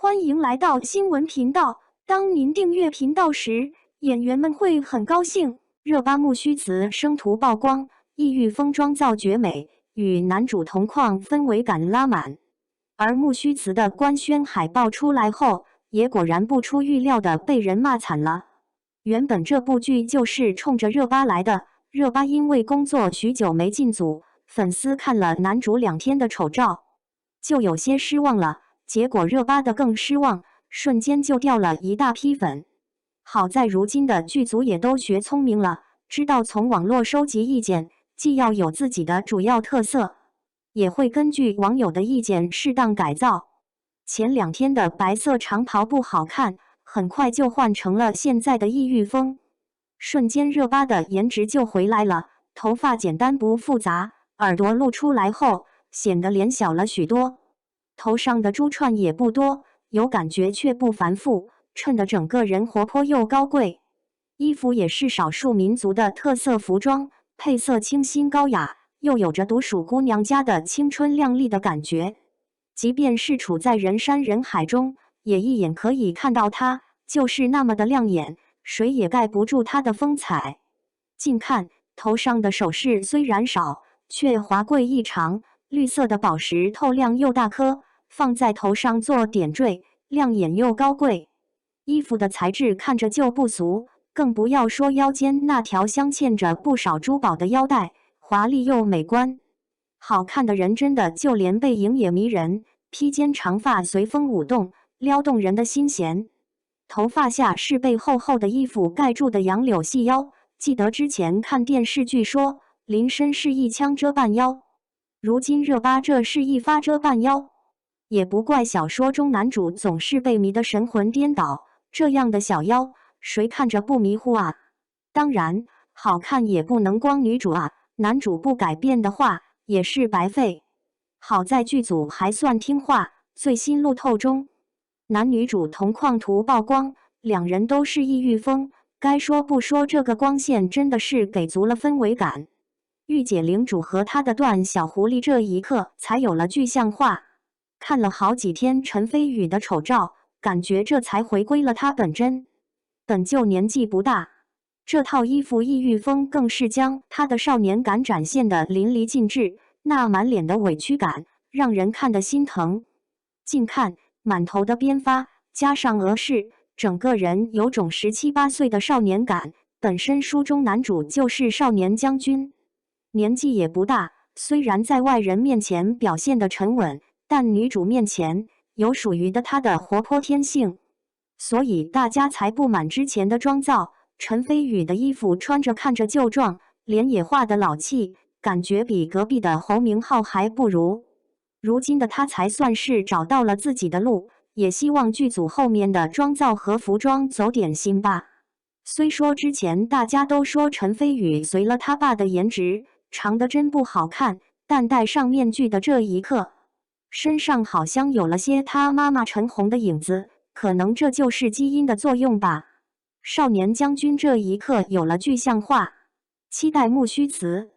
欢迎来到新闻频道。当您订阅频道时，演员们会很高兴。热巴木须辞生图曝光，异域风妆造绝美，与男主同框氛围感拉满。而木须辞的官宣海报出来后，也果然不出预料的被人骂惨了。原本这部剧就是冲着热巴来的，热巴因为工作许久没进组，粉丝看了男主2天的丑照，就有些失望了。结果热巴的更失望，瞬间就掉了一大批粉。好在如今的剧组也都学聪明了，知道从网络收集意见，既要有自己的主要特色，也会根据网友的意见适当改造。前2天的白色长袍不好看，很快就换成了现在的异域风，瞬间热巴的颜值就回来了。头发简单不复杂，耳朵露出来后显得脸小了许多。头上的珠串也不多，有感觉却不繁复，衬得整个人活泼又高贵。衣服也是少数民族的特色服装，配色清新高雅，又有着独属姑娘家的青春靓丽的感觉。即便是处在人山人海中，也一眼可以看到她，就是那么的亮眼，谁也盖不住她的风采。近看，头上的首饰虽然少，却华贵异常。绿色的宝石透亮又大颗，放在头上做点缀，亮眼又高贵。衣服的材质看着就不俗，更不要说腰间那条镶嵌着不少珠宝的腰带，华丽又美观。好看的人真的就连背影也迷人，披肩长发随风舞动，撩动人的心弦。头发下是被厚厚的衣服盖住的杨柳细腰，记得之前看电视剧说林深是一枪遮半腰，如今热巴这是一发遮半腰，也不怪小说中男主总是被迷得神魂颠倒，这样的小腰，谁看着不迷糊啊？当然，好看也不能光女主啊，男主不改变的话也是白费。好在剧组还算听话，最新路透中，男女主同框图曝光，2人都是异域风，该说不说，这个光线真的是给足了氛围感。御姐领主和他的段小狐狸这一刻才有了具象化。看了好几天陈飞宇的丑照，感觉这才回归了他本真。本就年纪不大，这套衣服异域风更是将他的少年感展现得淋漓尽致，那满脸的委屈感让人看得心疼。近看，满头的编发加上额饰，整个人有种17、18岁的少年感。本身书中男主就是少年将军，年纪也不大，虽然在外人面前表现得沉稳，但女主面前有属于的他的活泼天性，所以大家才不满之前的妆造。陈飞宇的衣服穿着看着就壮，脸也画得老气，感觉比隔壁的侯明昊还不如。如今的他才算是找到了自己的路，也希望剧组后面的妆造和服装走点心吧。虽说之前大家都说陈飞宇随了他爸的颜值，长得真不好看，但戴上面具的这一刻，身上好像有了些他妈妈陈红的影子，可能这就是基因的作用吧。少年将军这一刻有了具象化，期待木须辞。